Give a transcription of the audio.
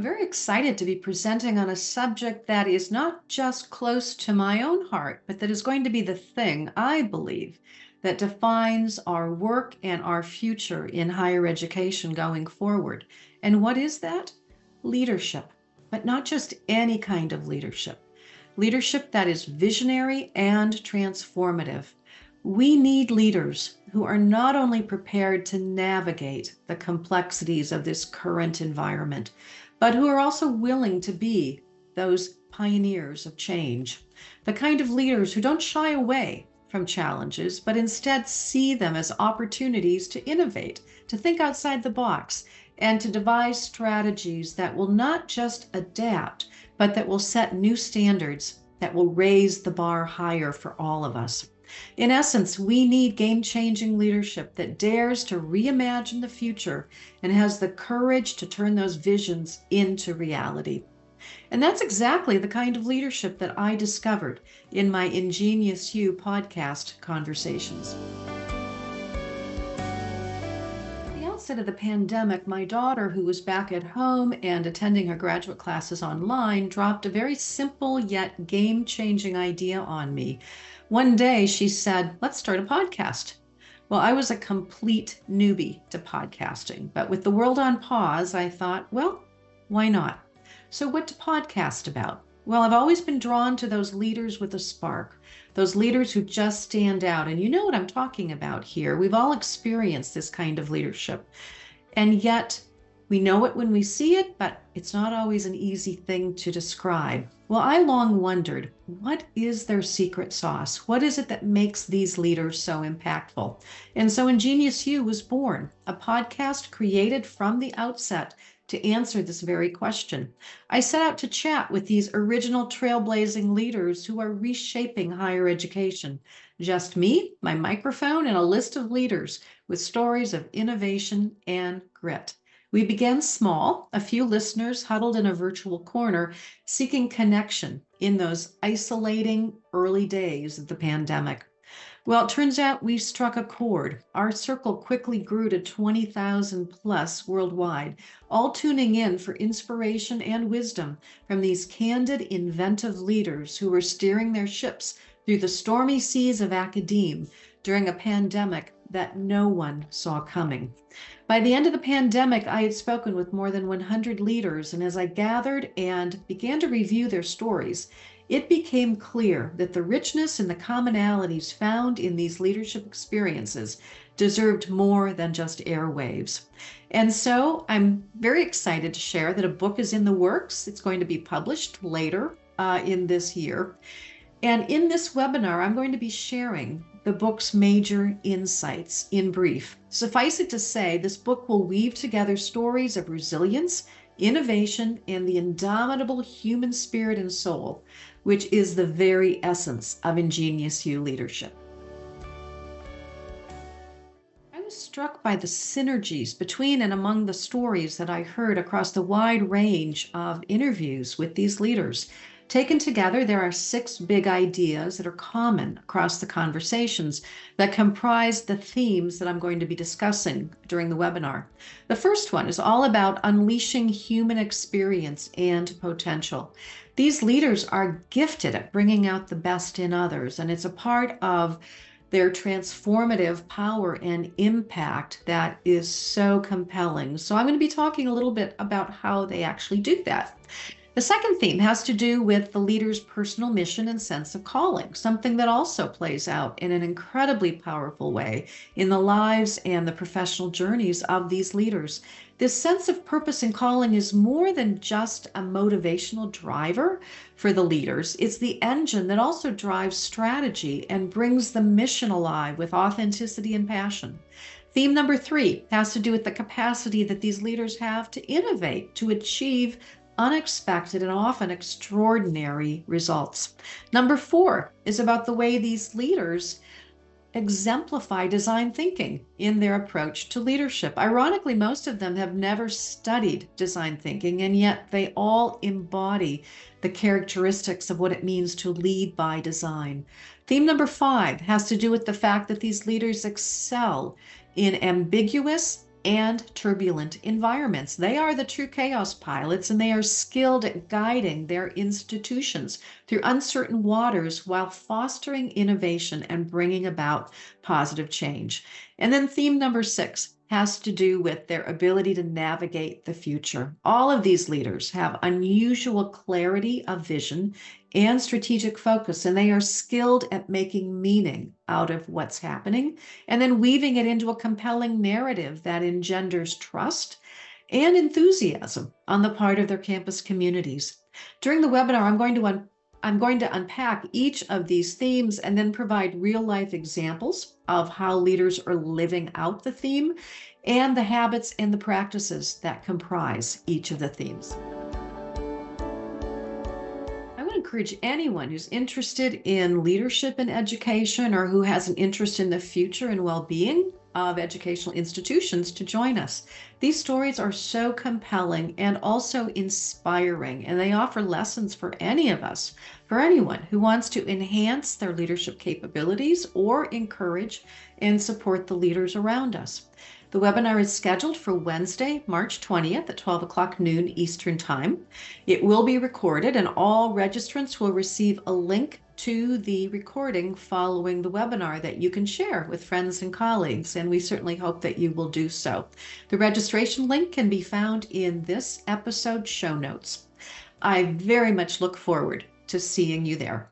very excited to be presenting on a subject that is not just close to my own heart, but that is going to be the thing, I believe, that defines our work and our future in higher education going forward. And what is that? Leadership, but not just any kind of leadership. Leadership that is visionary and transformative. We need leaders who are not only prepared to navigate the complexities of this current environment, but who are also willing to be those pioneers of change. The kind of leaders who don't shy away from challenges, but instead see them as opportunities to innovate, to think outside the box, and to devise strategies that will not just adapt, but that will set new standards that will raise the bar higher for all of us. In essence, we need game-changing leadership that dares to reimagine the future and has the courage to turn those visions into reality. And that's exactly the kind of leadership that I discovered in my Ingenious You podcast conversations. At the outset of the pandemic, my daughter, who was back at home and attending her graduate classes online, dropped a very simple yet game-changing idea on me. One day she said, "Let's start a podcast." Well, I was a complete newbie to podcasting, but with the world on pause, I thought, well, why not? So what to podcast about? Well, I've always been drawn to those leaders with a spark, those leaders who just stand out. And you know what I'm talking about here. We've all experienced this kind of leadership. And yet we know it when we see it, but it's not always an easy thing to describe. Well, I long wondered, what is their secret sauce? What is it that makes these leaders so impactful? And so Ingenious You was born, a podcast created from the outset to answer this very question. I set out to chat with these original trailblazing leaders who are reshaping higher education. Just me, my microphone, and a list of leaders with stories of innovation and grit. We began small, a few listeners huddled in a virtual corner, seeking connection in those isolating early days of the pandemic. Well, it turns out we struck a chord. Our circle quickly grew to 20,000 plus worldwide, all tuning in for inspiration and wisdom from these candid, inventive leaders who were steering their ships through the stormy seas of academe during a pandemic that no one saw coming. By the end of the pandemic, I had spoken with more than 100 leaders, and as I gathered and began to review their stories, it became clear that the richness and the commonalities found in these leadership experiences deserved more than just airwaves. And so I'm very excited to share that a book is in the works. It's going to be published later in this year. And in this webinar, I'm going to be sharing the book's major insights in brief. Suffice it to say, this book will weave together stories of resilience, innovation, and the indomitable human spirit and soul, which is the very essence of Ingenious You leadership. I was struck by the synergies between and among the stories that I heard across the wide range of interviews with these leaders. Taken together, there are 6 big ideas that are common across the conversations that comprise the themes that I'm going to be discussing during the webinar. The first one is all about unleashing human experience and potential. These leaders are gifted at bringing out the best in others, and it's a part of their transformative power and impact that is so compelling. So I'm going to be talking a little bit about how they actually do that. The second theme has to do with the leader's personal mission and sense of calling, something that also plays out in an incredibly powerful way in the lives and the professional journeys of these leaders. This sense of purpose and calling is more than just a motivational driver for the leaders. It's the engine that also drives strategy and brings the mission alive with authenticity and passion. Theme number 3 has to do with the capacity that these leaders have to innovate, to achieve unexpected and often extraordinary results. Number 4 is about the way these leaders exemplify design thinking in their approach to leadership. Ironically, most of them have never studied design thinking, and yet they all embody the characteristics of what it means to lead by design. Theme number 5 has to do with the fact that these leaders excel in ambiguous and turbulent environments. They are the true chaos pilots, and they are skilled at guiding their institutions through uncertain waters while fostering innovation and bringing about positive change. And then theme number 6 has to do with their ability to navigate the future. All of these leaders have unusual clarity of vision and strategic focus, and they are skilled at making meaning out of what's happening and then weaving it into a compelling narrative that engenders trust and enthusiasm on the part of their campus communities. During the webinar, I'm going to unpack each of these themes and then provide real-life examples of how leaders are living out the theme and the habits and the practices that comprise each of the themes. I would encourage anyone who's interested in leadership and education or who has an interest in the future and well-being of educational institutions to join us. These stories are so compelling and also inspiring, and they offer lessons for any of us, for anyone who wants to enhance their leadership capabilities or encourage and support the leaders around us. The webinar is scheduled for Wednesday, March 20th at 12 o'clock noon Eastern Time. It will be recorded, and all registrants will receive a link to the recording following the webinar that you can share with friends and colleagues, and we certainly hope that you will do so. The registration link can be found in this episode show notes. I very much look forward to seeing you there.